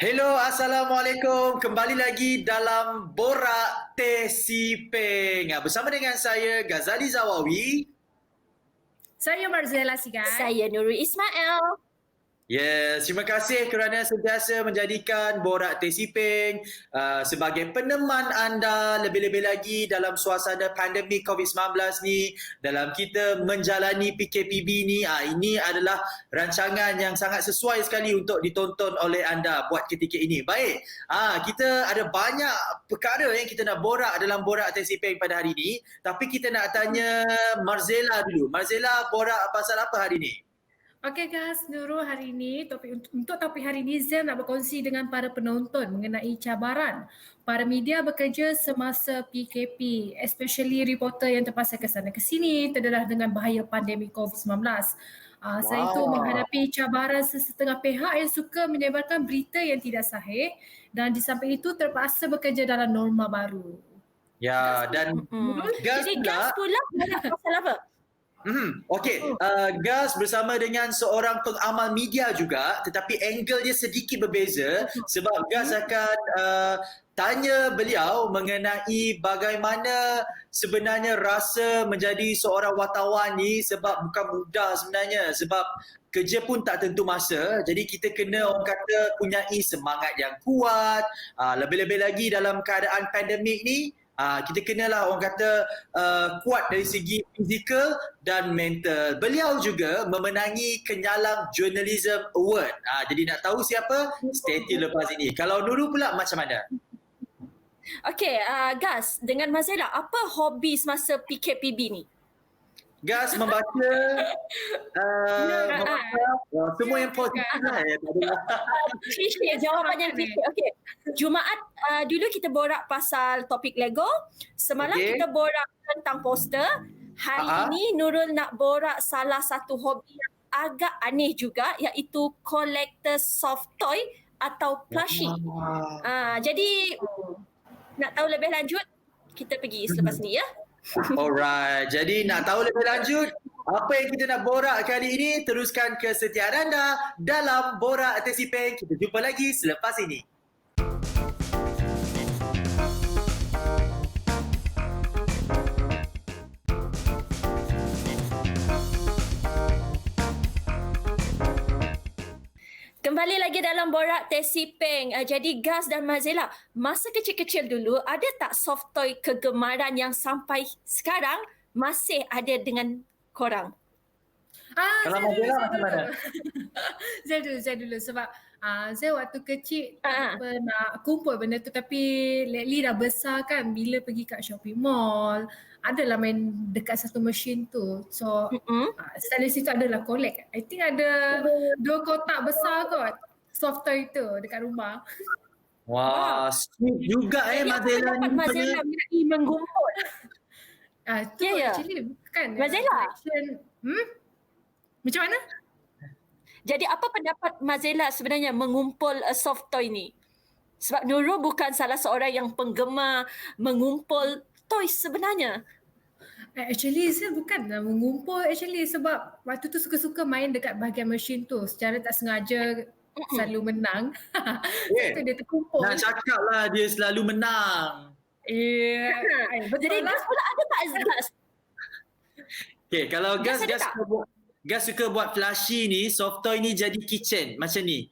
Hello, Assalamualaikum. Kembali lagi dalam Borak Teh Siping. Bersama dengan saya, Ghazali Zawawi. Saya Marzella Sigai. Saya Nurul Ismail. Yes, terima kasih kerana sentiasa menjadikan Borak Teh Siping sebagai peneman anda lebih-lebih lagi dalam suasana pandemik COVID-19 ni, dalam kita menjalani PKPB ni. Ini adalah rancangan yang sangat sesuai sekali untuk ditonton oleh anda buat ketika ini. Baik, kita ada banyak perkara yang kita nak borak dalam Borak Teh Siping pada hari ini, tapi kita nak tanya Marzella dulu. Marzella, borak pasal apa hari ini? Okey guys, Nurul, hari ini untuk topik hari ini Zel nak berkongsi dengan para penonton mengenai cabaran para media bekerja semasa PKP, especially reporter yang terpaksa ke sana ke sini terdedah dengan bahaya pandemik COVID-19. Saya itu menghadapi cabaran sesetengah pihak yang suka menyebarkan berita yang tidak sahih dan di samping itu terpaksa bekerja dalam norma baru. Ya, dan Jadi gas pula pasal apa? Okey, Gas bersama dengan seorang pengamal media juga, tetapi angle dia sedikit berbeza sebab Gas akan tanya beliau mengenai bagaimana sebenarnya rasa menjadi seorang wartawan ni, sebab bukan mudah sebenarnya, sebab kerja pun tak tentu masa. Jadi kita kena, orang kata, punyai semangat yang kuat, lebih-lebih lagi dalam keadaan pandemik ni. Kita kenalah, orang kata, kuat dari segi fizikal dan mental. Beliau juga memenangi Kenyalang Journalism Award. Jadi nak tahu siapa? Stay tune lepas ini. Kalau Nurul pula macam mana? Okey, Gas, dengan Marzella, apa hobi semasa PKPB ni? Gas membaca, semua yang positif lah. Klise, jawapan yang klise. Okey, Jumaat dulu kita borak pasal topik Lego. Semalam kita borak tentang poster. Hari ini Nurul nak borak salah satu hobi yang agak aneh juga, iaitu collector soft toy atau plushie. Jadi nak tahu lebih lanjut, kita pergi selepas ni ya. Alright, jadi nak tahu lebih lanjut apa yang kita nak borak kali ini, teruskan kesetiaan anda dalam Borak Teh Siping. Kita jumpa lagi selepas ini. Kembali lagi dalam Borak Teh Siping. Jadi Gas dan Marzella, masa kecil-kecil dulu ada tak soft toy kegemaran yang sampai sekarang masih ada dengan korang? Kalau Marzella macam mana? Saya dulu sebab saya waktu kecil tak pernah kumpul benda tu, tapi lately dah besar kan, bila pergi kat shopping mall adalah main dekat satu mesin tu. So dari situ adalah collect. I think ada 2 kotak besar kot soft toy tu dekat rumah. Wah, sweet juga Marzella ni. Marzella mengenai menggumpul. Tu actually bukan Marzella. Macam mana? Jadi apa pendapat Marzella sebenarnya mengumpul soft toy ni? Sebab Nurul bukan salah seorang yang penggemar mengumpul toys sebenarnya. Actually saya bukan mengumpul sebab waktu tu suka-suka main dekat bahagian mesin tu, secara tak sengaja selalu menang. So dia terkumpul. Nak cakap lah dia selalu menang. Jadi Gas pula ada tak Gas? Okay, kalau Gas suka buat plushie ni, soft toy ni jadi kitchen macam ni.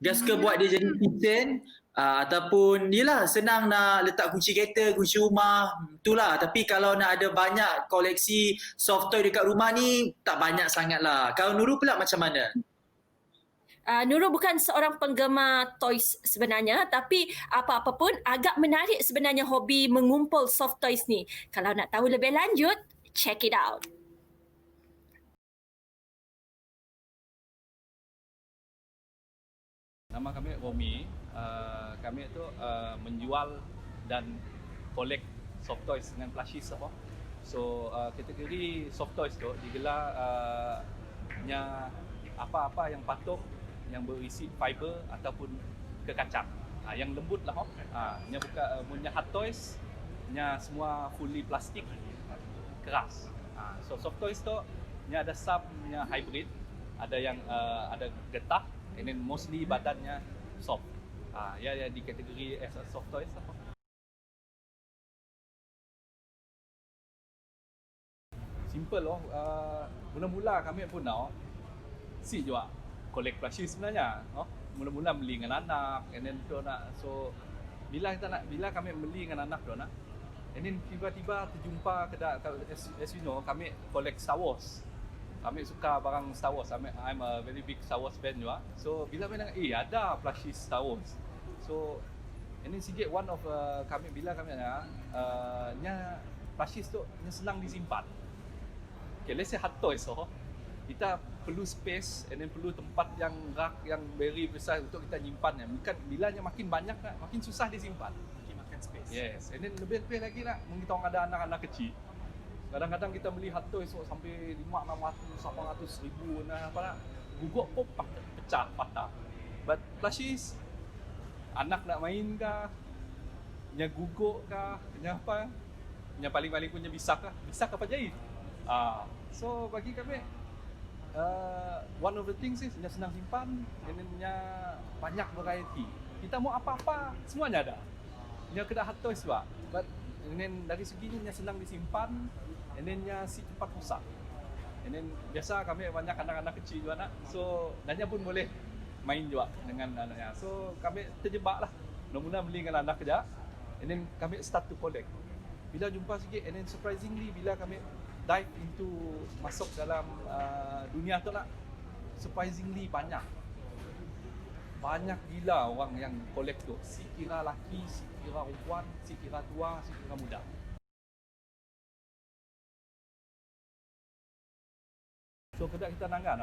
Gas suka buat dia jadi kitchen, ataupun yelah senang nak letak kunci kereta, kunci rumah, itulah. Tapi kalau nak ada banyak koleksi soft toy dekat rumah ni, tak banyak sangat lah. Kalau Nurul pula macam mana? Nurul bukan seorang penggemar toys sebenarnya, tapi apa-apa pun agak menarik sebenarnya hobi mengumpul soft toys ni. Kalau nak tahu lebih lanjut, check it out. Nama kami Romi. Kami itu menjual dan collect soft toys dengan plushies apa. So kategori soft toys tu digelar nya apa-apa yang patuh, yang berisi fiber ataupun kekacang. Yang lembut lah nya bukan punya hard toys, nya semua fully plastik keras. So soft toys tu nya ada sub, nya hybrid, ada yang ada getah and then mostly badannya soft. Ya di kategori as a soft toys apa. Simple loh. Mula-mula kami pun si juga collect plushie sebenarnya. Mula-mula beli dengan anak, and then tu nak, so bila kami beli dengan anak tu nak, and then tiba-tiba terjumpa as you know, kami collect Star Wars. Kami suka barang Star Wars. I'm a very big Star Wars fan juga. So bila kami ada plushie Star Wars. So and then sikit one of bila kami nya plushie tu nya senang disimpan. Okay, let's say hard toys kita perlu space and then perlu tempat yang rak yang very besar untuk kita nyimpannya. Bukan bilanya makin banyak makin susah disimpan. Makin space. Yes, and then lebih-lebih lagi lah, kita orang ada anak-anak kecil. Kadang-kadang kita beli hard toys sampai 500, 600, 800 ribu apa lah. Guguk pun pecah, patah. But plushies, anak nak main kah? Nya guguk kah? Nya apa? Nya paling-paling punya bisak kah? Bisak apa jahit? So bagi kami one of the things is nya senang simpan, and then nya banyak variety. Kita mau apa-apa semuanya ada. Nya kena hard toys juga. But and then dari segi nya senang disimpan, and then nya si cepat rosak. And then biasa kami banyak anak-anak kecil juga nak. So nanya pun boleh main juga dengan anaknya. So kami terjebak lah. Mula-mula beli dengan anak kerja, and then kami start to collect. Bila jumpa sikit, and then surprisingly bila kami dive into masuk dalam dunia tu lah, surprisingly banyak gila orang yang collect tu. Si kira laki, si kira perempuan, si kira tua, si kira muda. So kita nangga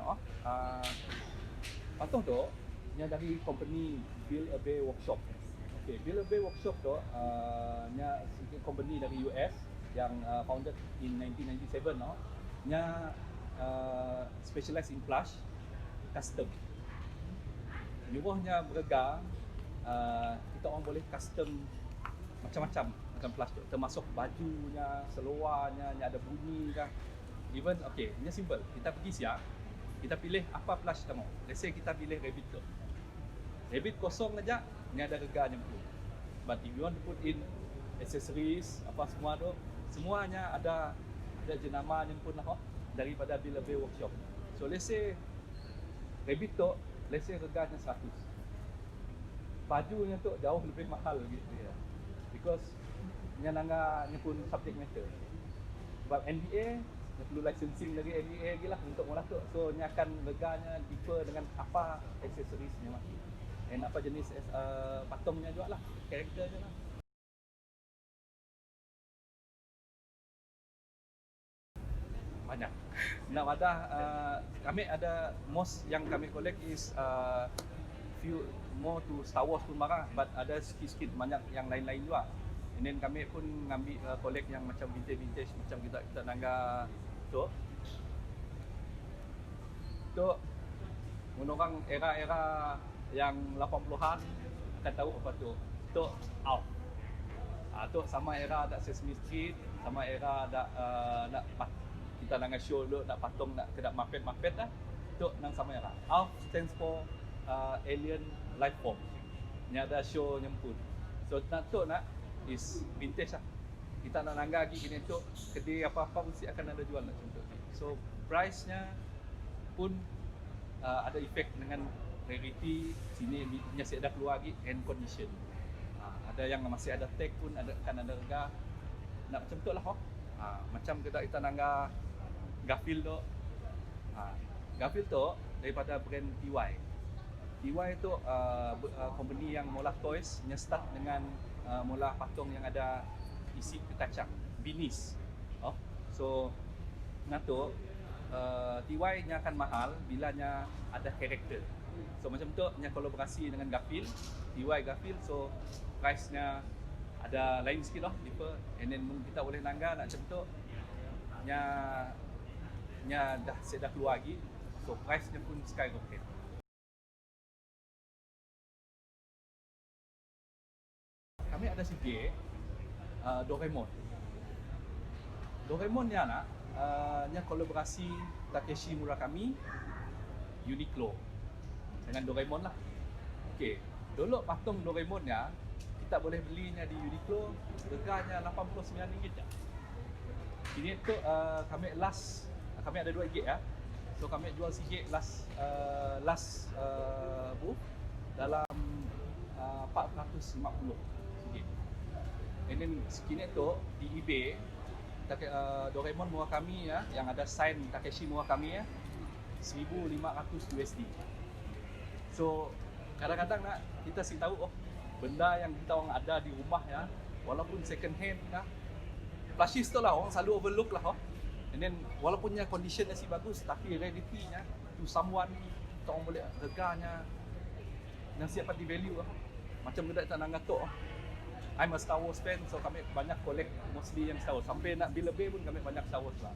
patuh tu nya dari company Build a Bay Workshop. Okay, Build a Bay Workshop tu nya company dari US yang founded in 1997 nya specialize in plush custom. Nyuruhnya berega, kita orang boleh custom macam-macam dengan plush tu, termasuk bajunya, seluarnya, nya ada bunyi kah. Even okay, ini simple. Kita pergi siap, kita pilih apa plush kita mau. Let's say kita pilih rabbit tu. Rabbit kosong aja, ni ada reganya pun. But if you want to put in accessories, apa semua tu, semuanya ada jenama yang pun lah daripada Build a Bay Workshop. So let's say rabbit tu, let's say reganya 100. Bajunya tu jauh lebih mahal gitu ya. Because nya nangga pun subject matter. Sebab NBA dia perlu licensing dari NBA lagi lah untuk mula tu. So nya akan reganya differ dengan apa accessoriesnya masih. Dan apa jenis patungnya juga lah, karakternya lah. Banyak. Nak ada kami ada most yang kami collect is few more to Star Wars pun marah, but ada sikit-sikit banyak yang lain-lain juga. And then kami pun ngambil collect yang macam vintage macam kita nangga tu. Tu orang era-era yang 80-an akan tahu apa tu. Tu out. Tu sama era ada Sesame Street, sama era ada nak kita nangga show dulu nak patung nak kedak mapet dah. Tu nang sama era. Out stands for alien life form. Ni ada show nyemput. So nak is vintage lah. Kita nak nangga lagi gini tu, kedai apa-apa mesti akan ada jual macam tu. So price-nya pun ada efek dengan rarity. Sini masih ada keluar lagi and condition. Ada yang masih ada tag pun akan ada harga. Nak macam tu lah macam kita nangga Garfield tu. Garfield tu daripada brand TY. TY tu company yang mula toys, nya start dengan mula patung yang ada isi kacang, binis. So ngato TY nya akan mahal bila nya ada karakter. So macam tu nya kolaborasi dengan Garfield, TY Garfield, so price nya ada lain sikit lah, differ. And then kita boleh nangga nak macam tu nya dah keluar lagi. So price nya pun skyrocket. Kami ada sikit Doraemon. Doraemon ni nya kolaborasi Takeshi Murakami, Uniqlo. dengan Doraemon lah. Okey, dulu patung Doraemonnya kita boleh belinya di Uniqlo, harganya RM89 je. Ini tu kami kami ada 2 gig ya. So kami jual sikit last booth dalam 450 sikit. And then sekini tu di eBay Doraemon Murakami ya, yang ada sign Takeshi Murakami ya, $1,500. So kadang-kadang nak kita si tahu benda yang kita orang ada di rumah ya, walaupun second hand ya, plushies tu lah orang selalu overlook lah. And then walaupunnya condition si bagus, tapi reality-nya to someone kita orang boleh harganya yang siap di value macam kita tak nak ngatuk. I'm a Star Wars fan, so kami banyak collect mostly yang Star Wars. Sampai nak lebih pun kami banyak Star Wars lah.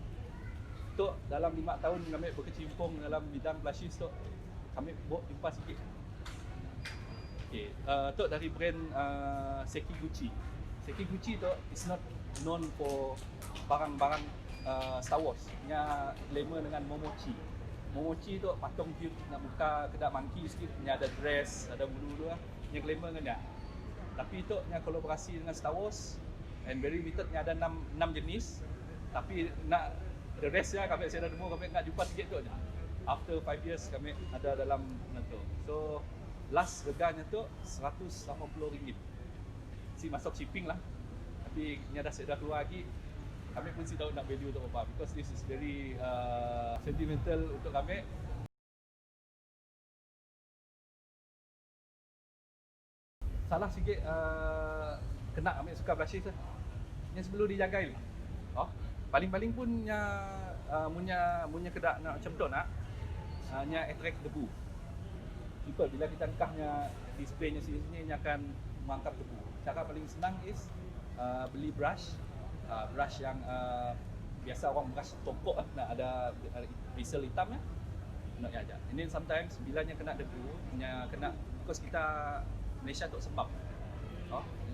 Tu dalam 5 tahun kami berkecimpung dalam bidang plushies tu, kami buat jumpa sikit. Okay, tu dari brand Sekiguchi. Sekiguchi tu is not known for barang-barang Star Wars. Nya glamour dengan Momochi. Momochi tu patung cute nak buka kedai monkey sikit, nya ada dress, ada bulu tu lah. Nya glamour dengan dia. Tapi itu nya kolaborasi dengan Star Wars and very limited, nya ada 6 jenis. Tapi nak the rest ya kami saya dah demo, kami nak jumpa sikit tu aja. After 5 years kami ada dalam tu. So last harganya tu RM180. Si masuk shipping lah. Tapi nya dah saya dah keluar lagi. Kami pun si tahu nak value tu apa, because this is very sentimental untuk kami. Salah sikit kena kami suka plushies lah. Yang sebelum dijagai lah. Paling-paling pun munya kedak nak macam tu nak nya attract debu. People bila kita angkahnya displaynya sini nya akan mengangkat debu. Cara paling senang is beli brush yang biasa orang brush tokok nak ada bristle hitam ya. Nak aja. Ini sometimes bilanya kena debu, nya kena because kita Malaysia tu sebab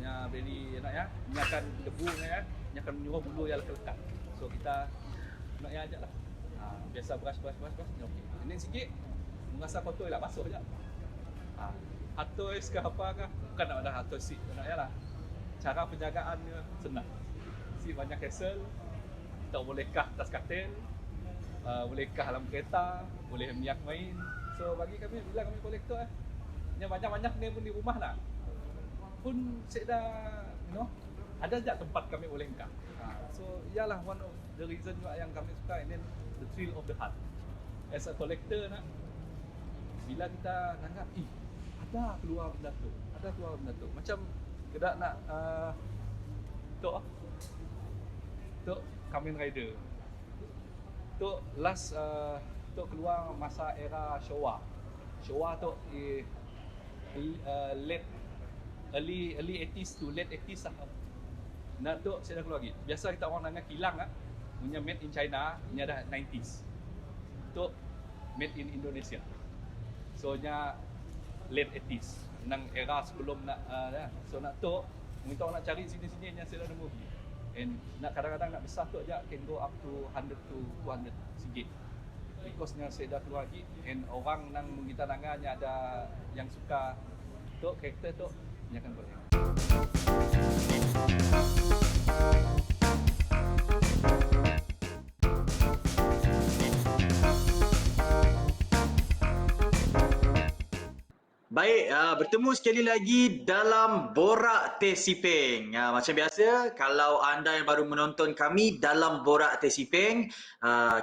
nya very nak ya, nya akan debu nya akan menyuruh bulu yang lekat. So kita nak ya aja lah. Biasa brush okey. Ini sikit merasa kotor lah, basuh aja. Hard toys ke apa ke, bukan nak ada hard toys sih, nak ya lah. Cara penjagaannya senang. Si banyak hassle. Tak bolehkah atas katil, bolehkah dalam kereta, boleh minyak main. So bagi kami bila kami kolektor yang banyak-banyak ni pun di rumah lah. Pun saya dah ada je tempat kami boleh angkat. So ialah one of the reason juga yang kami suka, and then the thrill of the hunt. As a collector nak, bila kita nanggap, ada keluar benda tu. Macam kita nak tu Kamen Rider. Tu last tu keluar masa era Showa. Showa tu early 80s to late 80s lah. Nah tu saya dah keluar lagi. Biasa kita orang nanya kilang punya made in China, ini ada 90s. Tu made in Indonesia. So nya late 80s. Nang era sebelum nak so nak tu kita orang nak cari sini-sini yang saya dah nemu. And nak kadang-kadang nak besar tu aja can go up to 100 to 200 sikit. Because nya saya dah keluar lagi, and orang nang kita nangannya ada yang suka tu karakter tu nya akan boleh. Baik, bertemu sekali lagi dalam Borak Teh Siping. Macam biasa, kalau anda yang baru menonton kami dalam Borak Teh Siping,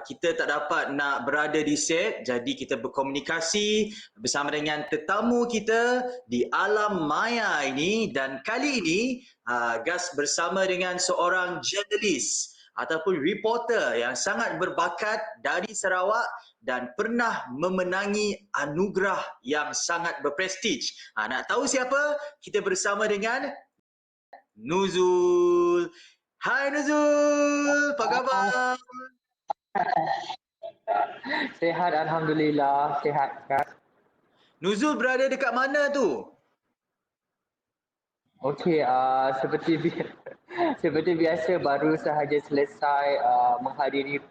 kita tak dapat nak berada di set, jadi kita berkomunikasi bersama dengan tetamu kita di alam maya ini, dan kali ini Gas bersama dengan seorang jurnalis ataupun reporter yang sangat berbakat dari Sarawak dan pernah memenangi anugerah yang sangat berprestij. Nak tahu siapa? Kita bersama dengan Nuzul. Hai Nuzul, apa khabar? Sehat, Alhamdulillah. Sehat, Kak. Nuzul berada dekat mana tu? Okey, seperti biasa baru sahaja selesai menghadiri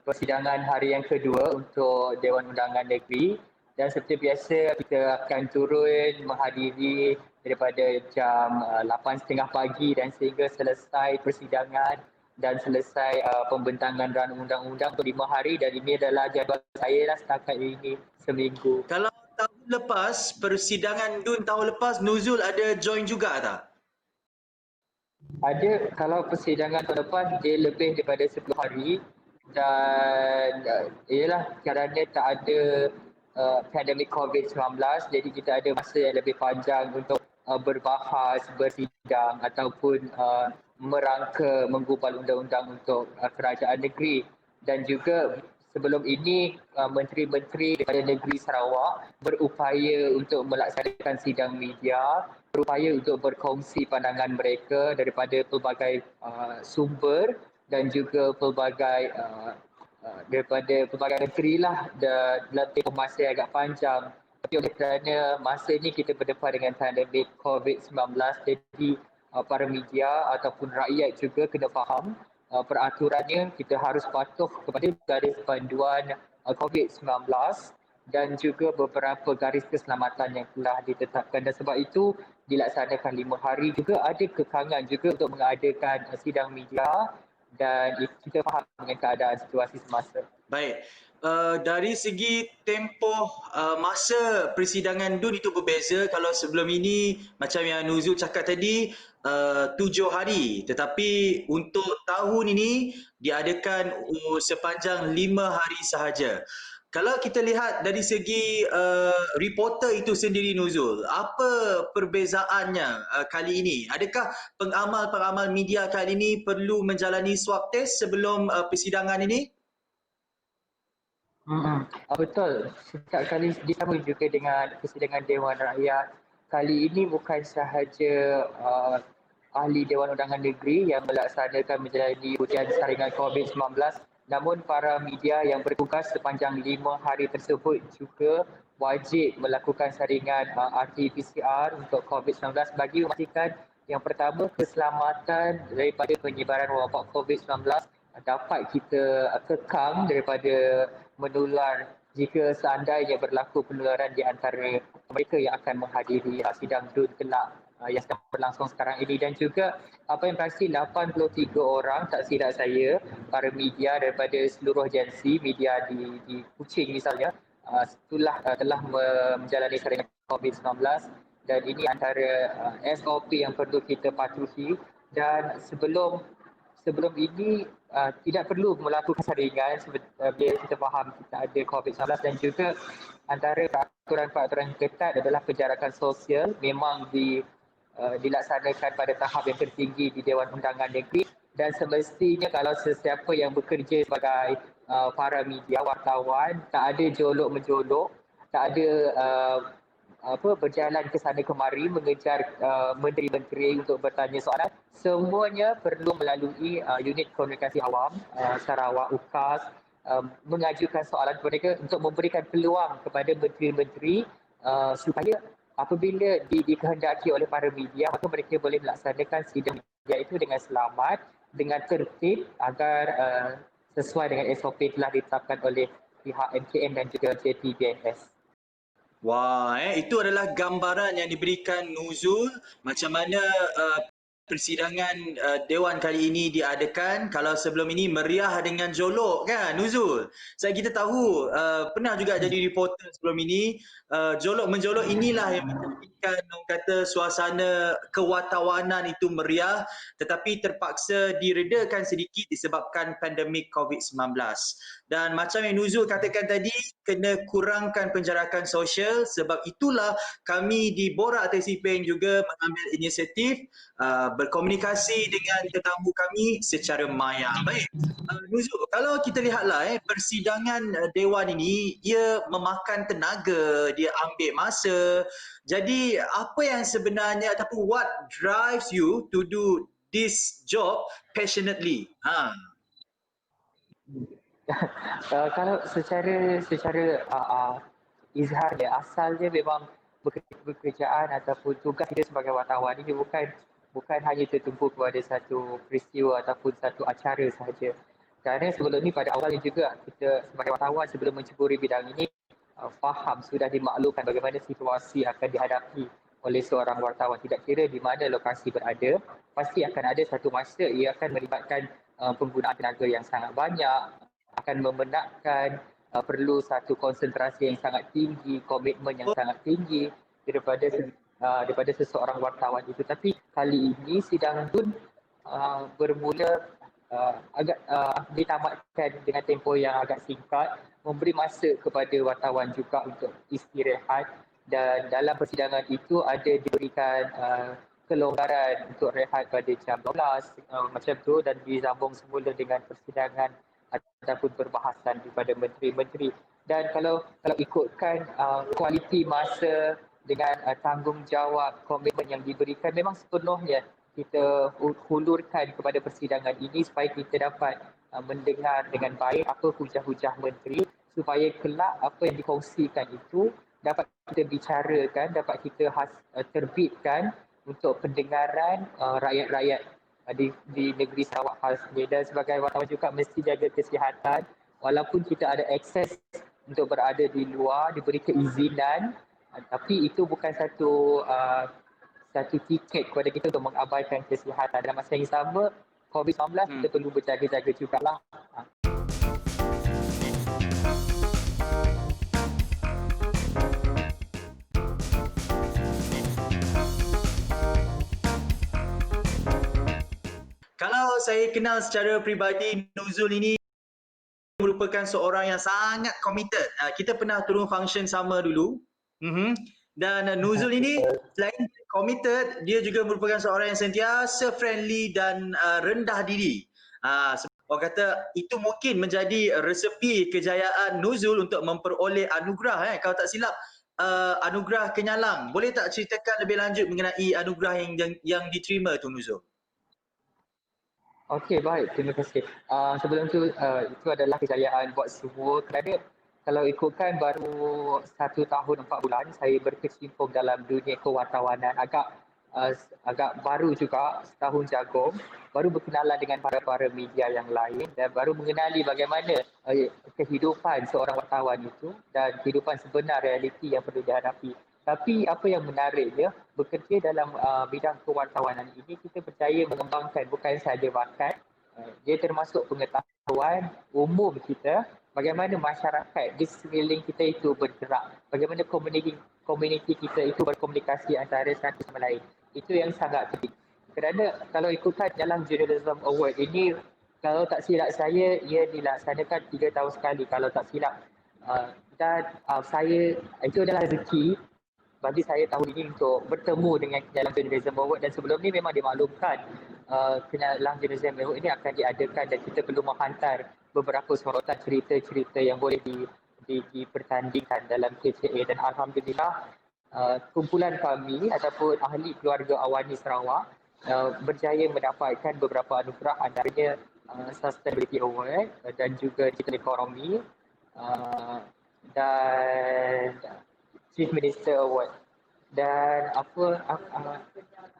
persidangan hari yang kedua untuk Dewan Undangan Negeri Dan seperti biasa kita akan turun menghadiri daripada jam 8.30 pagi dan sehingga selesai persidangan dan selesai pembentangan rancangan undang-undang untuk 5 hari, dan ini adalah jadual saya lah setakat ini seminggu. Kalau tahun lepas, persidangan DUN tahun lepas, Nuzul ada join juga tak? Ada, kalau persidangan tahun lepas dia lebih daripada 10 hari dan ialah kerana tak ada pandemik COVID-19, jadi kita ada masa yang lebih panjang untuk berbahas, bersidang ataupun merangka menggubal undang-undang untuk kerajaan negeri. Dan juga sebelum ini menteri-menteri daripada negeri Sarawak berupaya untuk melaksanakan sidang media, berupaya untuk berkongsi pandangan mereka daripada pelbagai sumber dan juga pelbagai daripada pelbagai negeri lah dalam tempoh masa yang agak panjang. Tapi oleh kerana masa ini kita berdepan dengan pandemik COVID-19, jadi para media ataupun rakyat juga kena faham peraturannya, kita harus patuh kepada garis panduan COVID-19 dan juga beberapa garis keselamatan yang telah ditetapkan. Dan sebab itu dilaksanakan 5 hari. Juga ada kekangan juga untuk mengadakan sidang media dan kita faham dengan keadaan situasi semasa. Baik. Dari segi tempoh masa persidangan DUN itu berbeza. Kalau sebelum ini macam yang Nuzul cakap tadi 7 hari, tetapi untuk tahun ini diadakan sepanjang 5 hari sahaja. Kalau kita lihat dari segi reporter itu sendiri, Nuzul, apa perbezaannya kali ini? Adakah pengamal-pengamal media kali ini perlu menjalani swab test sebelum persidangan ini? Betul. Setiap kali disambung juga dengan persidangan Dewan Rakyat. Kali ini bukan sahaja ahli Dewan Undangan Negeri yang melaksanakan menjalani ujian saringan COVID-19, namun para media yang bertugas sepanjang 5 hari tersebut juga wajib melakukan saringan RT-PCR untuk COVID-19 bagi memastikan yang pertama, keselamatan daripada penyebaran wabak COVID-19 dapat kita kekang daripada menular jika seandainya berlaku penularan di antara mereka yang akan menghadiri sidang DUN kelak yang sedang berlangsung sekarang ini. Dan juga apa yang pasti 83 orang, tak silap saya, para media daripada seluruh agensi media di Kuching misalnya telah menjalani saringan COVID-19, dan ini antara SOP yang perlu kita patuhi. Dan sebelum ini tidak perlu melakukan saringan bila kita faham kita ada COVID-19, dan juga antara peraturan-peraturan ketat adalah penjarakan sosial memang dilaksanakan pada tahap yang tertinggi di Dewan Undangan Negeri, dan semestinya kalau sesiapa yang bekerja sebagai para media, wartawan, tak ada jolok-menjolok, tak ada berjalan ke sana kemari mengejar menteri-menteri untuk bertanya soalan. Semuanya perlu melalui unit komunikasi awam Sarawak UKAS mengajukan soalan kepada mereka untuk memberikan peluang kepada menteri-menteri supaya apabila dikehendaki oleh para media, maka mereka boleh melaksanakan sidang media itu dengan selamat, dengan tertib agar sesuai dengan SOP telah ditetapkan oleh pihak MKM dan juga JTBNS. Wah, itu adalah gambaran yang diberikan Nuzul macam mana persidangan Dewan kali ini diadakan. Kalau sebelum ini meriah dengan jolok kan, Nuzul? Saya kita tahu pernah juga jadi reporter sebelum ini. Jolok-menjolok inilah yang menjadikan orang kata suasana kewartawanan itu meriah, tetapi terpaksa diredakan sedikit disebabkan pandemik COVID-19. Dan macam yang Nuzul katakan tadi, kena kurangkan penjarakan sosial. Sebab itulah kami di Borak Tesiping juga mengambil inisiatif berkomunikasi dengan tetamu kami secara maya. Baik, Nuzul, kalau kita lihatlah persidangan Dewan ini, ia memakan tenaga, dia ambil masa. Jadi apa yang sebenarnya ataupun what drives you to do this job passionately? Kalau secara izhar dia, asalnya memang pekerjaan ataupun tugas kita sebagai wartawan ini bukan hanya tertumpu kepada satu peristiwa ataupun satu acara sahaja. Kerana sebelum ni pada awalnya juga kita sebagai wartawan sebelum menceburi bidang ini, faham, sudah dimaklumkan bagaimana situasi akan dihadapi oleh seorang wartawan. Tidak kira di mana lokasi berada, pasti akan ada satu masa ia akan melibatkan penggunaan tenaga yang sangat banyak, akan memenatkan perlu satu konsentrasi yang sangat tinggi, komitmen yang sangat tinggi daripada seseorang wartawan itu. Tapi kali ini sidang DUN bermula agak ditamatkan dengan tempoh yang agak singkat, memberi masa kepada wartawan juga untuk istirahat, dan dalam persidangan itu ada diberikan kelonggaran untuk rehat pada jam 12 macam tu, dan disambung semula dengan persidangan ataupun perbahasan daripada menteri-menteri. Dan kalau ikutkan kualiti masa dengan tanggungjawab, komitmen yang diberikan, memang sepenuhnya kita hulurkan kepada persidangan ini supaya kita dapat mendengar dengan baik apa hujah-hujah menteri, supaya kelak apa yang dikongsikan itu dapat kita bicarakan, dapat kita terbitkan untuk pendengaran rakyat-rakyat di negeri Sarawak khasnya. Dan sebagai wartawan juga mesti jaga kesihatan, walaupun kita ada akses untuk berada di luar, diberi keizinan, tapi itu bukan satu tiket kepada kita untuk mengabaikan kesihatan. Dalam masa yang sama, COVID-19 kita perlu berjaga-jaga jugalah. Kalau saya kenal secara peribadi, Nuzul ini merupakan seorang yang sangat committed. Kita pernah turun function sama dulu. Dan Nuzul ini selain committed, dia juga merupakan seorang yang sentiasa friendly dan rendah diri. Orang kata itu mungkin menjadi resepi kejayaan Nuzul untuk memperoleh anugerah. Kalau tak silap, anugerah Kenyalang. Boleh tak ceritakan lebih lanjut mengenai anugerah yang diterima tu, Nuzul? Okey, baik. Terima kasih. Sebelum tu, itu adalah kejayaan buat semua, kerana kalau ikutkan baru 1 tahun 4 bulan saya berkecimpung dalam dunia kewartawanan, agak baru juga, setahun jagung, baru berkenalan dengan para media yang lain dan baru mengenali bagaimana kehidupan seorang wartawan itu dan kehidupan sebenar, realiti yang perlu dihadapi. Tapi apa yang menariknya, bekerja dalam bidang kewartawanan ini, kita percaya mengembangkan bukan sahaja bakat, dia termasuk pengetahuan umum kita, bagaimana masyarakat di sekeliling kita itu bergerak, bagaimana komuniti kita itu berkomunikasi antara satu sama lain. Itu yang sangat penting. Kerana kalau ikutkan dalam Journalism Award ini, kalau tak silap saya, ia dilaksanakan 3 tahun sekali kalau tak silap. Dan saya, itu adalah rezeki bagi saya tahun ini untuk bertemu dengan Kenyalang Journalism Award, dan sebelum ni memang dimaklumkan Kenyalang Journalism Award ini akan diadakan dan kita perlu menghantar beberapa sorotan cerita-cerita yang boleh dipertandingkan dalam KCA, dan alhamdulillah kumpulan kami ataupun ahli keluarga Awani Sarawak berjaya mendapatkan beberapa anugerah, antaranya Sustainability Award dan juga Digital Economy dan Chief Minister Award dan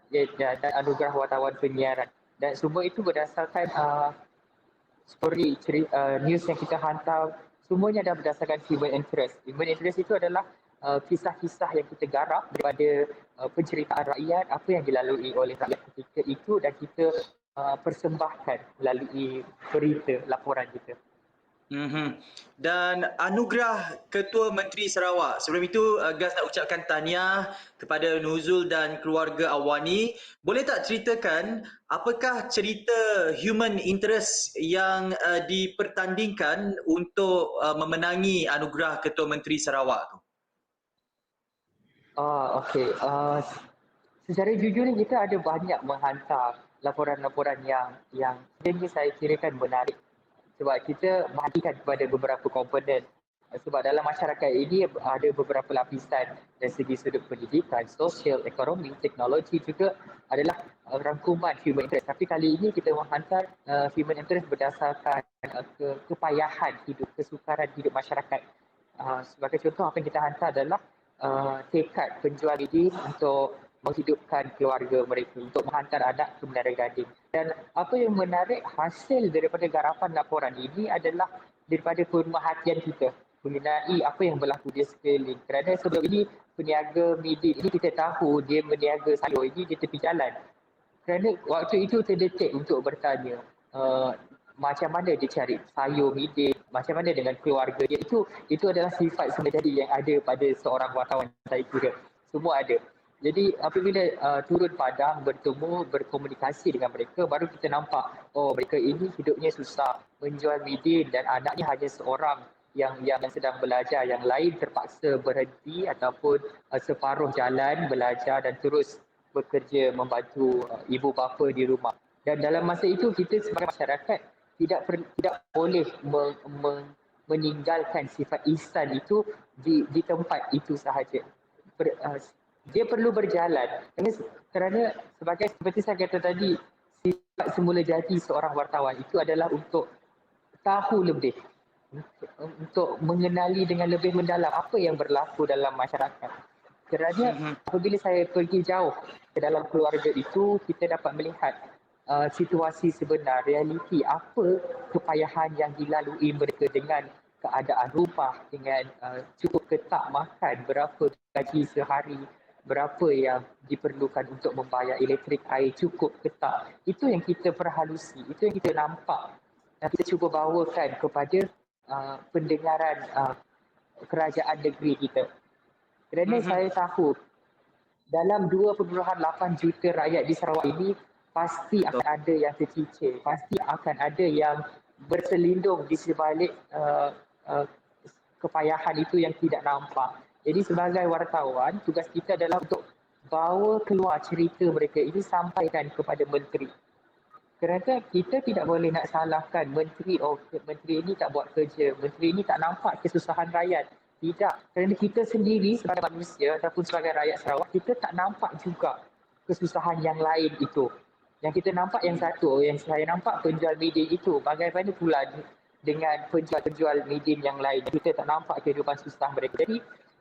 dan anugerah wartawan penyiaran, dan semua itu berdasarkan story news yang kita hantar, semuanya adalah berdasarkan human interest. Human interest itu adalah kisah-kisah yang kita garap daripada penceritaan rakyat, apa yang dilalui oleh rakyat ketika itu, dan kita persembahkan melalui berita, laporan kita. Dan anugerah Ketua Menteri Sarawak. Sebelum itu, Gas nak ucapkan tahniah kepada Nuzul dan keluarga Awani. Boleh tak ceritakan apakah cerita human interest yang dipertandingkan untuk memenangi anugerah Ketua Menteri Sarawak tu? Okey. Secara jujurnya kita ada banyak menghantar laporan-laporan yang sebenarnya saya kirakan menarik, sebab kita merhatikan kepada beberapa komponen. Sebab dalam masyarakat ini ada beberapa lapisan dari segi sudut pendidikan, sosial, ekonomi, teknologi juga adalah rangkuman human interest. Tapi kali ini kita menghantar human interest berdasarkan kepayahan hidup, kesukaran hidup masyarakat. Sebagai contoh, apa yang kita hantar adalah tekad penjual diri untuk menghidupkan keluarga mereka, untuk menghantar anak ke Menara Gading. Dan apa yang menarik, hasil daripada garapan laporan ini adalah daripada pemerhatian kita. mengenai apa yang berlaku di sekeliling. Kerana sebelum ini peniaga media ini kita tahu dia meniaga sayur ini di tepi jalan. Kerana waktu itu terdetik untuk bertanya macam mana dia cari sayur media, macam mana dengan keluarga dia. Itu adalah sifat sebenarnya yang ada pada seorang wartawan, saya kira. Semua ada. Jadi apabila turun padang, bertemu, berkomunikasi dengan mereka, baru kita nampak, oh mereka ini hidupnya susah, menjual media dan anaknya hanya seorang yang sedang belajar, yang lain terpaksa berhenti ataupun separuh jalan belajar dan terus bekerja membantu ibu bapa di rumah. Dan dalam masa itu kita sebagai masyarakat tidak boleh meninggalkan sifat ihsan itu di tempat itu sahaja. Dia perlu berjalan kerana seperti saya kata tadi, sifat semula jadi seorang wartawan itu adalah untuk tahu lebih, untuk mengenali dengan lebih mendalam apa yang berlaku dalam masyarakat. Kerana apabila saya pergi jauh ke dalam keluarga itu, kita dapat melihat situasi sebenar, realiti apa kepayahan yang dilalui mereka dengan keadaan rumah, dengan cukup ke tak makan, berapa gaji sehari, berapa yang diperlukan untuk membayar elektrik, air, cukup ke tak. Itu yang kita perhalusi, itu yang kita nampak dan kita cuba bawakan kepada pendengaran kerajaan negeri kita. Kerana saya tahu dalam 2.8 juta rakyat di Sarawak ini pasti akan ada yang tercicir, pasti akan ada yang berselindung di sebalik kepayahan itu yang tidak nampak. Jadi sebagai wartawan, tugas kita adalah untuk bawa keluar cerita mereka ini, sampaikan kepada menteri. Kerana kita tidak boleh nak salahkan menteri, oh menteri ini tak buat kerja, menteri ini tak nampak kesusahan rakyat. Tidak, kerana kita sendiri sebagai manusia ataupun sebagai rakyat Sarawak, kita tak nampak juga kesusahan yang lain itu. Yang kita nampak yang satu, yang saya nampak penjual media itu, bagaimana pula dengan penjual-penjual media yang lain. Kita tak nampak kehidupan susah mereka. Jadi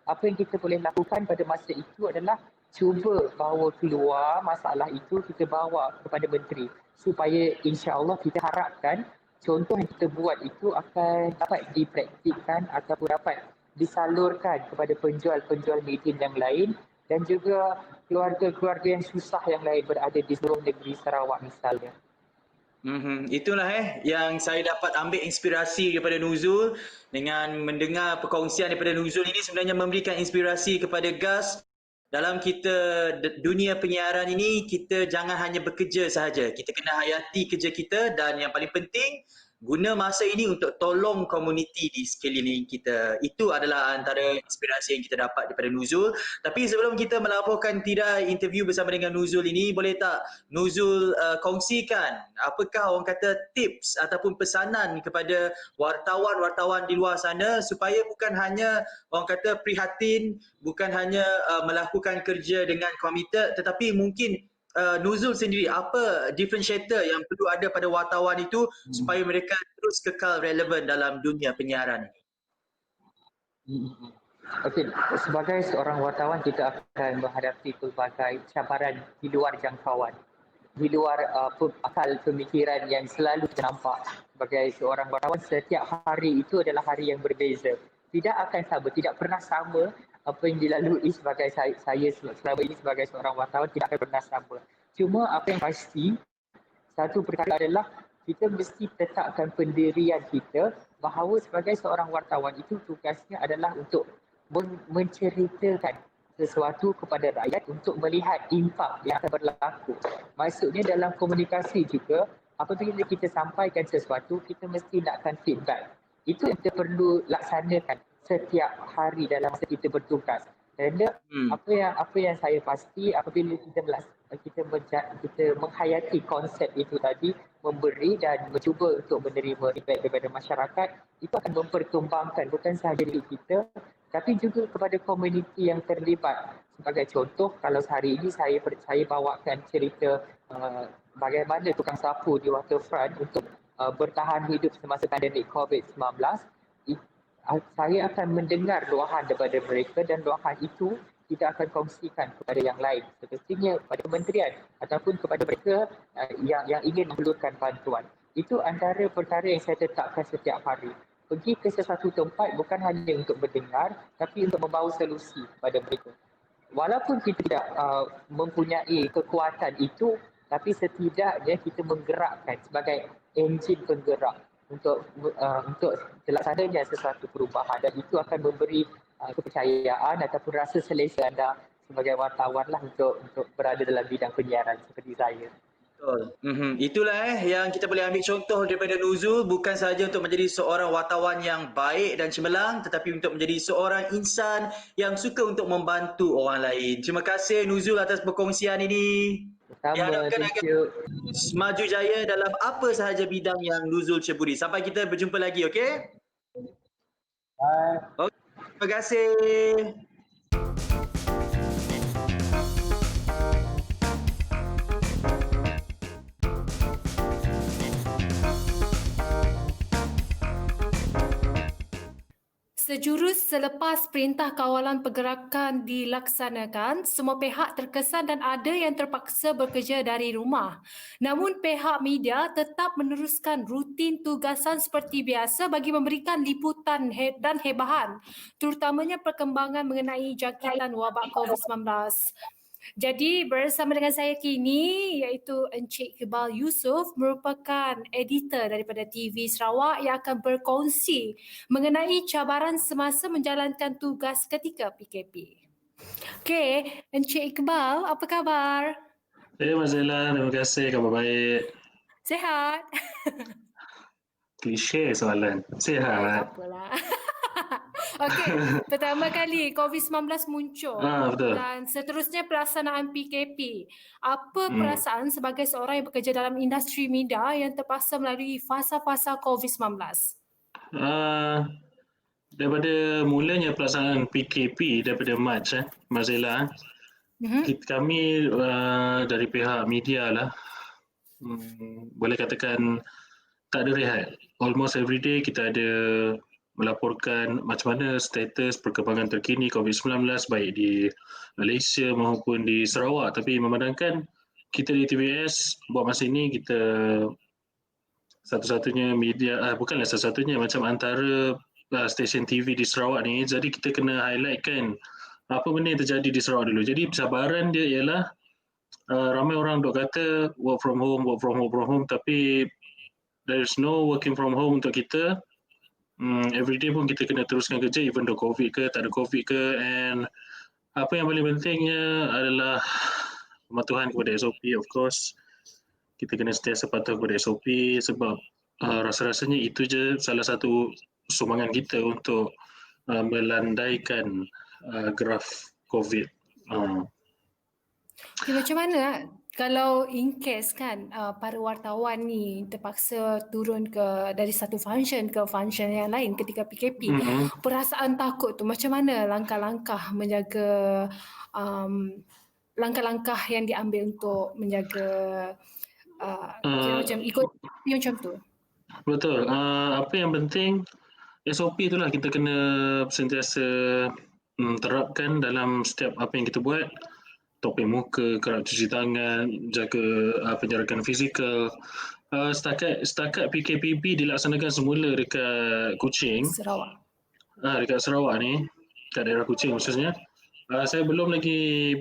apa yang kita boleh lakukan pada masa itu adalah cuba bawa keluar masalah itu, kita bawa kepada menteri. Supaya insya-Allah kita harapkan contoh yang kita buat itu akan dapat dipraktikkan ataupun dapat disalurkan kepada penjual-penjual media yang lain dan juga keluarga-keluarga yang susah yang lain berada di seluruh negeri Sarawak misalnya. Itulah yang saya dapat ambil inspirasi daripada Nuzul. Dengan mendengar perkongsian daripada Nuzul ini sebenarnya memberikan inspirasi kepada Gas. Dalam dunia penyiaran ini, kita jangan hanya bekerja sahaja. Kita kena hayati kerja kita dan yang paling penting, guna masa ini untuk tolong komuniti di sekeliling kita. Itu adalah antara inspirasi yang kita dapat daripada Nuzul. Tapi sebelum kita melaporkan tirai interview bersama dengan Nuzul ini, boleh tak Nuzul kongsikan apakah orang kata tips ataupun pesanan kepada wartawan-wartawan di luar sana supaya bukan hanya orang kata prihatin, bukan hanya melakukan kerja dengan committed, tetapi mungkin Nuzul sendiri, apa differentiator yang perlu ada pada wartawan itu supaya mereka terus kekal relevan dalam dunia penyiaran ini? Okey, sebagai seorang wartawan kita akan menghadapi pelbagai cabaran di luar jangkauan, di luar akal pemikiran yang selalu kita nampak. Sebagai seorang wartawan, setiap hari itu adalah hari yang berbeza. Tidak akan sama, tidak pernah sama apa yang dilalui sebagai saya selama ini sebagai seorang wartawan, tidak akan pernah sama. Cuma apa yang pasti, satu perkara adalah kita mesti tetapkan pendirian kita bahawa sebagai seorang wartawan itu tugasnya adalah untuk menceritakan sesuatu kepada rakyat untuk melihat impak yang akan berlaku. Maksudnya dalam komunikasi juga, apabila kita sampaikan sesuatu, kita mesti nakkan feedback. Itu yang kita perlu laksanakan setiap hari dalam masa kita bertugas. Kerana apa yang saya pasti apabila kita menghayati konsep itu tadi, memberi dan mencuba untuk menerima feedback daripada masyarakat, itu akan mempertumbangkan bukan sahaja diri kita tapi juga kepada komuniti yang terlibat. Sebagai contoh, kalau hari ini saya bawakan cerita bagaimana tukang sapu di waterfront untuk bertahan hidup semasa pandemik COVID-19, saya akan mendengar luahan daripada mereka dan luahan itu kita akan kongsikan kepada yang lain, semestinya kepada kementerian ataupun kepada mereka yang ingin memerlukan bantuan. Itu antara perkara yang saya tetapkan setiap hari. pergi ke sesuatu tempat bukan hanya untuk mendengar tapi untuk membawa solusi pada mereka. Walaupun kita tidak mempunyai kekuatan itu, tapi setidaknya kita menggerakkan sebagai enjin penggerak untuk terlaksananya sesuatu perubahan, dan itu akan memberi kepercayaan ataupun rasa selesa anda sebagai wartawan lah untuk berada dalam bidang penyiaran seperti saya. Betul. Itulah yang kita boleh ambil contoh daripada Nuzul, bukan sahaja untuk menjadi seorang wartawan yang baik dan cemerlang, tetapi untuk menjadi seorang insan yang suka untuk membantu orang lain. Terima kasih Nuzul atas perkongsian ini. Sama, Diharapkan thank akan you. terus maju jaya dalam apa sahaja bidang yang Nuzul ceburi. Sampai kita berjumpa lagi, okey? Bye. Okay, terima kasih. Sejurus selepas perintah kawalan pergerakan dilaksanakan, semua pihak terkesan dan ada yang terpaksa bekerja dari rumah. Namun pihak media tetap meneruskan rutin tugasan seperti biasa bagi memberikan liputan dan hebahan, terutamanya perkembangan mengenai jangkitan wabak COVID-19. Jadi bersama dengan saya kini iaitu Encik Iqbal Yusof, merupakan editor daripada TV Sarawak yang akan berkongsi mengenai cabaran semasa menjalankan tugas ketika PKP. Okey, Encik Iqbal, apa khabar? Mas Zela, terima kasih, khabar baik. Sehat? Klise soalan. Tak Sihat. apalah. Okey, pertama kali COVID-19 muncul Betul. dan seterusnya pelaksanaan PKP. Apa Hmm. perasaan sebagai seorang yang bekerja dalam industri media yang terpaksa melalui fasa-fasa COVID-19? Daripada mulanya pelaksanaan PKP daripada Mac, Mas Zela, kami dari pihak media lah, boleh katakan tak ada rehat. Almost every day kita ada melaporkan macam mana status perkembangan terkini COVID-19 baik di Malaysia maupun di Sarawak. Tapi memandangkan kita di TVS buat masa ini kita satu-satunya media, bukanlah satu-satunya, macam antara stesen TV di Sarawak ni. Jadi kita kena highlightkan apa benda yang terjadi di Sarawak dulu. Jadi cabaran dia ialah ramai orang duk kata work from home, tapi there is no working from home untuk kita. Everyday pun kita kena teruskan kerja even though COVID ke, tak ada COVID ke, and apa yang paling pentingnya adalah pematuhan kepada SOP, of course. Kita kena sentiasa patuh kepada SOP sebab rasa-rasanya itu je salah satu sumbangan kita untuk melandaikan graf COVID. Okay, macam mana kalau in case kan para wartawan ni terpaksa turun dari satu function ke function yang lain ketika PKP, perasaan takut tu macam mana langkah-langkah menjaga langkah-langkah yang diambil untuk menjaga macam ikut macam tu? Betul. Apa yang penting SOP itulah kita kena sentiasa terapkan dalam setiap apa yang kita buat. Topeng muka, kerap cuci tangan, jaga penjarakan fizikal. Setakat PKPB dilaksanakan semula dekat Kuching, Sarawak. Dekat Sarawak ni, kat daerah Kuching khususnya. Saya belum lagi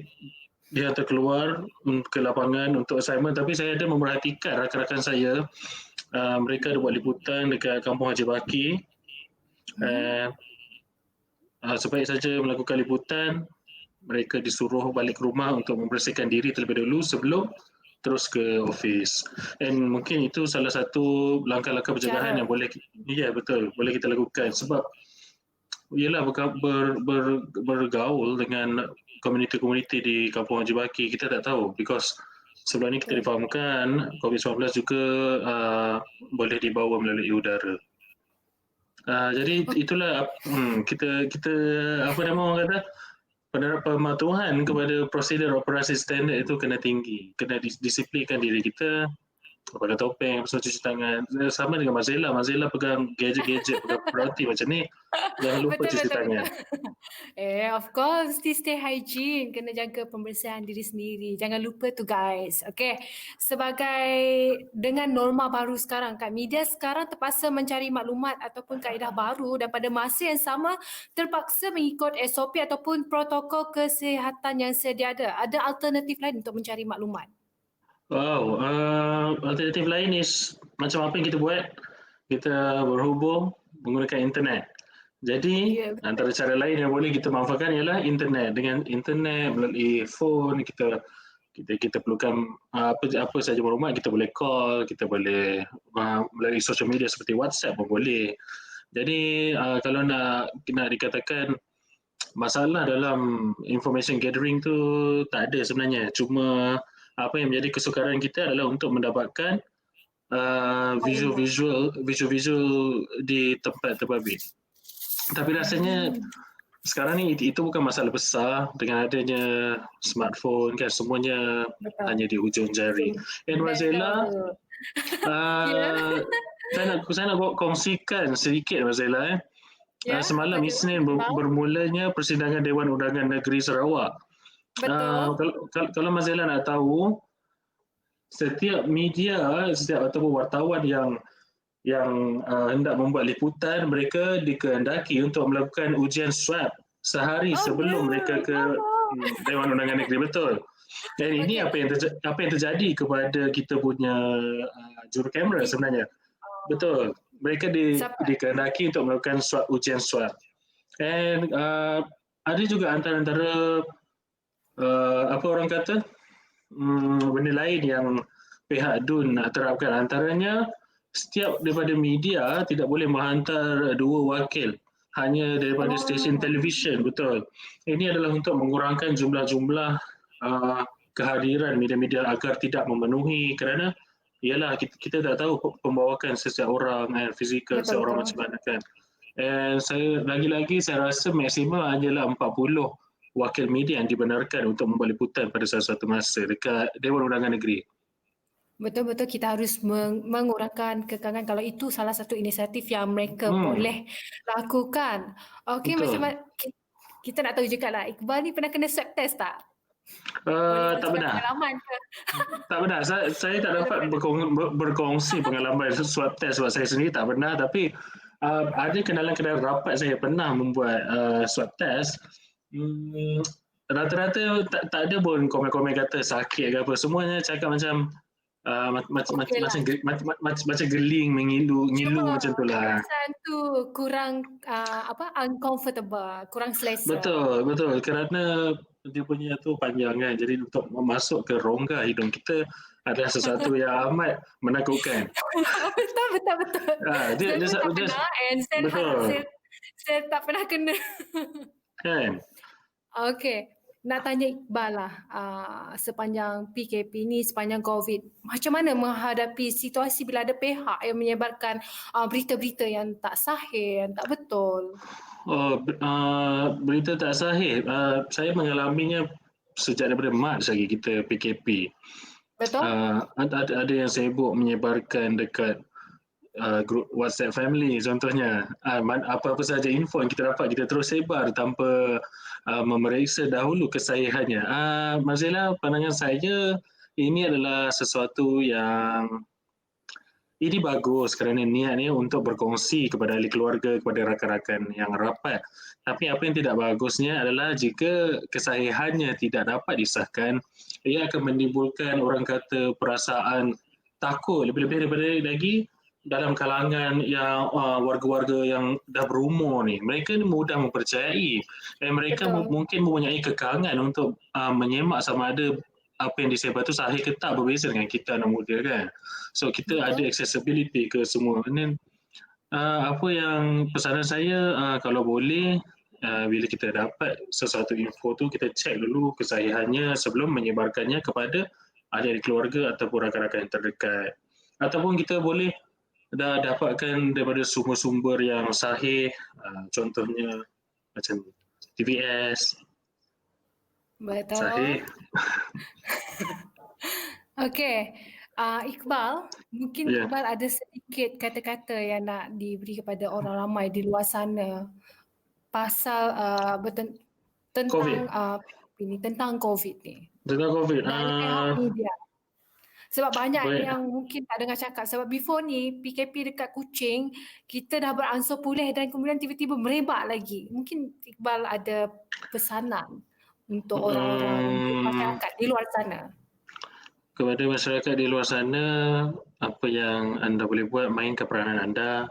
dihantar keluar ke lapangan untuk assignment, tapi saya ada memerhatikan rakan-rakan saya. Mereka ada buat liputan dekat Kampung Haji Baki. Sebaik saja melakukan liputan, mereka disuruh balik ke rumah untuk membersihkan diri terlebih dahulu sebelum terus ke office. And mungkin itu salah satu langkah-langkah pencegahan yang boleh kita lakukan sebab ialah bergaul dengan komuniti-komuniti di Kampung Haji Baki, kita tak tahu because sebelum ni kita difahamkan COVID-19 juga boleh dibawa melalui udara. Jadi itulah kita apa nama orang kata, pematuhan kepada prosedur operasi standard itu kena tinggi, kena disiplinkan diri kita pakai topeng, lepas tu cuci tangan. Sama dengan Mazela. Mazela pegang gadget-gadget, pegang roti macam ni. Jangan lupa Betul, cuci betul, tangan. betul. Of course, mesti stay hygiene. Kena jaga pembersihan diri sendiri. Jangan lupa tu guys. Okay. Sebagai dengan norma baru sekarang kan, media sekarang terpaksa mencari maklumat ataupun kaedah baru dan pada masa yang sama terpaksa mengikut SOP ataupun protokol kesihatan yang sedia ada. Ada alternatif lain untuk mencari maklumat? Wow, alternatif lain is macam apa yang kita buat, kita berhubung menggunakan internet. Jadi Ya, betul. antara cara lain yang boleh kita manfaatkan ialah internet. Dengan internet melalui phone kita perlukan apa saja maklumat, kita boleh call, kita boleh melalui social media seperti WhatsApp pun boleh. Jadi kalau nak dikatakan masalah dalam information gathering tu tak ada sebenarnya. Cuma apa yang menjadi kesukaran kita adalah untuk mendapatkan visual di tempat terbabit. Tapi rasanya sekarang ni itu bukan masalah besar dengan adanya smartphone kan, semuanya Betul. hanya di hujung jari. And Mazela, saya nak kongsikan sedikit Mazela. Semalam Isnin bermulanya persidangan Dewan Undangan Negeri Sarawak. Kalau Mazela nak tahu, setiap media, ataupun wartawan yang hendak membuat liputan, mereka dikehendaki untuk melakukan ujian swab sehari sebelum mereka ke Dewan Undangan Negeri. Betul. Dan ini apa yang terjadi kepada kita punya jurukamera sebenarnya. Betul. Mereka dikehendaki untuk melakukan ujian swab. And ada juga antara apa orang kata benda lain yang pihak DUN nak terapkan, antaranya setiap daripada media tidak boleh menghantar 2 wakil, hanya daripada stesen televisyen. Betul. Ini adalah untuk mengurangkan jumlah kehadiran media-media agar tidak memenuhi, kerana ialah kita tak tahu pembawakan setiap orang, fizikal seorang macam mana kan. And lagi-lagi saya rasa maksimum hanyalah 40 wakil media yang dibenarkan untuk membuat liputan pada satu masa dekat Dewan Undangan Negeri. Betul-betul kita harus mengurangkan kekangan kalau itu salah satu inisiatif yang mereka boleh lakukan. Okey, macam kita nak tahu juga lah, Iqbal ni pernah kena swab test tak? Tak pernah. Tak pernah. Saya tak dapat berkongsi pengalaman swab test sebab saya sendiri tak pernah, tapi ada kenalan-kenalan rapat saya pernah membuat swab test. Rata-rata tak ada pun komen-komen kata sakit ke apa. Semuanya cakap macam macam geling, mengilu macam tu lah. Perasaan tu kurang uncomfortable, kurang selesa. Betul. Kerana dia punya tu panjang kan. Jadi untuk masuk ke rongga hidung kita adalah sesuatu yang amat menakutkan. Betul. Saya tak pernah kena. Kan? Okey. Nak tanya Iqbal lah, sepanjang PKP ni, sepanjang COVID, macam mana menghadapi situasi bila ada pihak yang menyebarkan berita-berita yang tak sahih, yang tak betul? Berita tak sahih, saya mengalaminya sejak daripada Mac lagi kita PKP. Betul? Ada yang sibuk menyebarkan dekat grup WhatsApp family contohnya. Apa-apa saja info yang kita dapat, kita terus sebar tanpa memeriksa dahulu kesahihannya. Mazela, pandangan saya ini adalah sesuatu yang ini bagus kerana niatnya untuk berkongsi kepada ahli keluarga, kepada rakan-rakan yang rapat. Tapi apa yang tidak bagusnya adalah jika kesahihannya tidak dapat disahkan, ia akan menimbulkan orang kata perasaan takut lebih-lebih daripada lagi dalam kalangan yang warga-warga yang dah berumur ni. Mereka ni mudah mempercayai dan mereka mungkin mempunyai kekangan untuk menyemak sama ada apa yang disebar tu sahih ke tak, berbeza dengan kita anak muda kan. So kita ada accessibility ke semua. And then, apa yang pesanan saya, kalau boleh bila kita dapat sesuatu info tu, kita cek dulu kesahihannya sebelum menyebarkannya kepada ahli keluarga ataupun rakan-rakan yang terdekat. Ataupun kita boleh dah dapatkan daripada sumber-sumber yang sahih, contohnya macam TVS. Betul. Sahih. Okey. Iqbal, mungkin Ya. Iqbal ada sedikit kata-kata yang nak diberi kepada orang ramai di luar sana pasal tentang tentang COVID ni Tentang COVID. dari pihak media. Sebab banyak Baik. yang mungkin tak dengar cakap. Sebab before ni PKP dekat Kuching, kita dah beransur pulih dan kemudian tiba-tiba merebak lagi. Mungkin Iqbal ada pesanan untuk orang-orang, untuk masyarakat di luar sana. Kepada masyarakat di luar sana, apa yang anda boleh buat, mainkan peranan anda.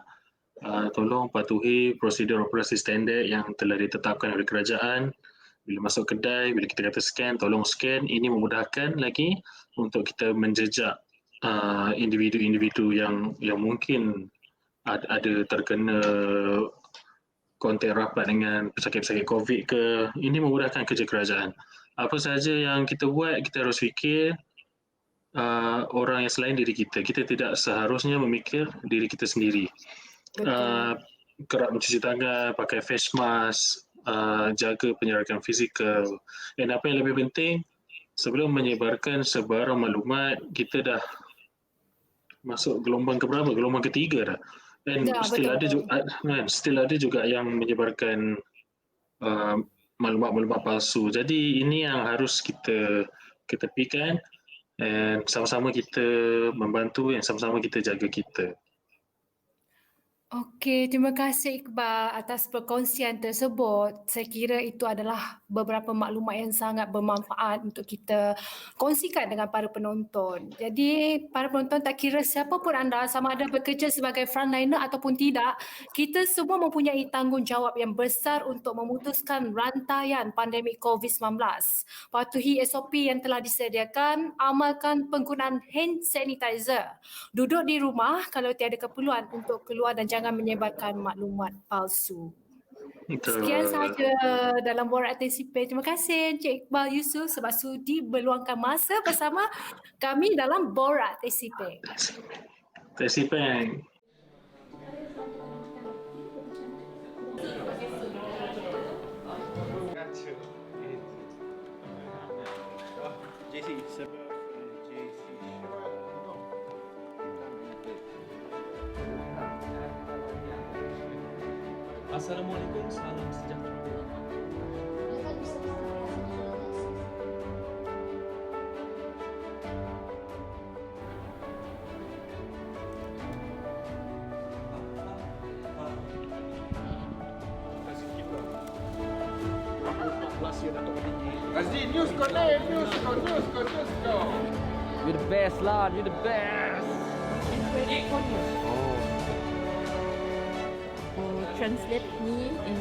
Tolong patuhi prosedur operasi standard yang telah ditetapkan oleh kerajaan. Bila masuk kedai, bila kita kata scan, tolong scan. Ini memudahkan lagi untuk kita menjejak individu-individu yang mungkin ada terkena kontak rapat dengan pesakit-pesakit COVID ke. Ini memudahkan kerja kerajaan. Apa sahaja yang kita buat, kita harus fikir orang yang selain diri kita. Kita tidak seharusnya memikir diri kita sendiri. Kerap mencuci tangan, pakai face mask, jaga penjarakan fizikal. Dan apa yang lebih penting, sebelum menyebarkan sebarang maklumat, kita dah masuk gelombang keberapa? Gelombang ketiga dah. Dan still ada juga yang menyebarkan maklumat-maklumat palsu. Jadi ini yang harus kita tepikan dan sama-sama kita membantu dan sama-sama kita jaga kita. Okey, terima kasih Iqbal atas perkongsian tersebut. Saya kira itu adalah beberapa maklumat yang sangat bermanfaat untuk kita kongsikan dengan para penonton. Jadi, para penonton, tak kira siapa pun anda, sama ada bekerja sebagai frontliner ataupun tidak, kita semua mempunyai tanggungjawab yang besar untuk memutuskan rantaian pandemik COVID-19. Patuhi SOP yang telah disediakan, amalkan penggunaan hand sanitizer. Duduk di rumah kalau tiada keperluan untuk keluar dan jangan menyebarkan maklumat palsu. Sekian sahaja dalam Borak TCP. Terima kasih Encik Iqbal Yusuf sebab sudi berluangkan masa bersama kami dalam Borak TCP. TCP. Assalamualaikum, salam sejahtera. Aziz, news kau naik, news kau. You the best lah, you the best. Translate me in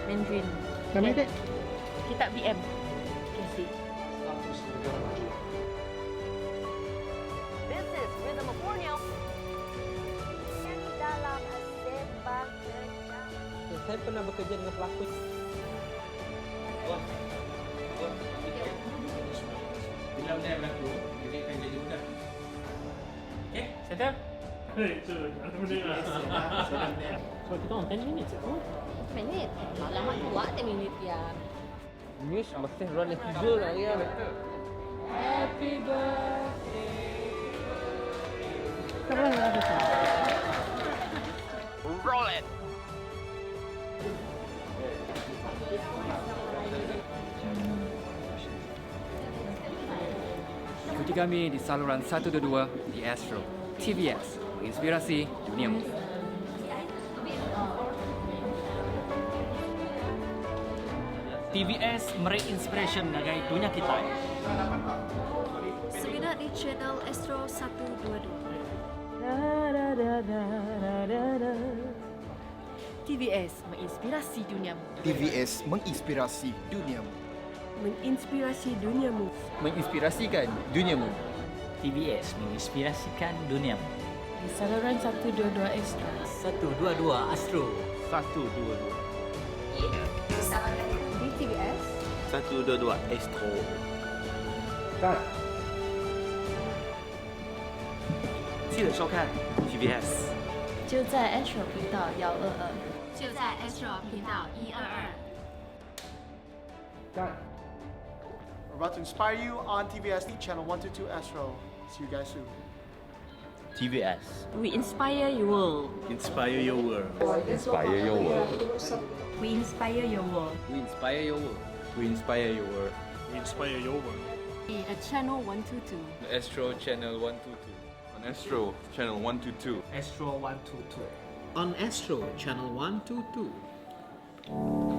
Mandarin. Kami dek. Kita BM. Kasih. This is Rhythm of Borneo. Dalam sepak terjang. Saya pernah bekerja dengan pelakon. Bila benda yang berlaku, jadi akan jadi mudah. Okay, Settle? So kita on 10 minutes tu. Minit. Alamak kuat 10 minit ya. News mesti run yang 3 lah ya. Happy birthday. Kamu nak apa? Roll it. Ikuti kami di saluran 122 di Astro. TVS, inspirasi duniamu. TVS Marine Inspiration dari dunia kita. Seminar di channel Astro 122. TVS menginspirasi duniamu. TVS menginspirasi duniamu. Menginspirasi duniamu. Menginspirasikan duniamu. TVS menginspirasikan duniamu. Di saluran 122 Astro. 122 Astro. 122. Di TVS 122 Astro. Cut. 记得收看 TVS。就在 Astro 频道122。就在 Astro 频道122。 Cut. We're about to inspire you on TVS channel 122 Astro. See you guys soon. TVS. We inspire your world. Inspire your world. Inspire your world. We inspire your world. We inspire your world. We inspire your world. We inspire your world. A channel 122. Astro Channel 122. On Astro Channel 122. Astro 122. On Astro Channel 122.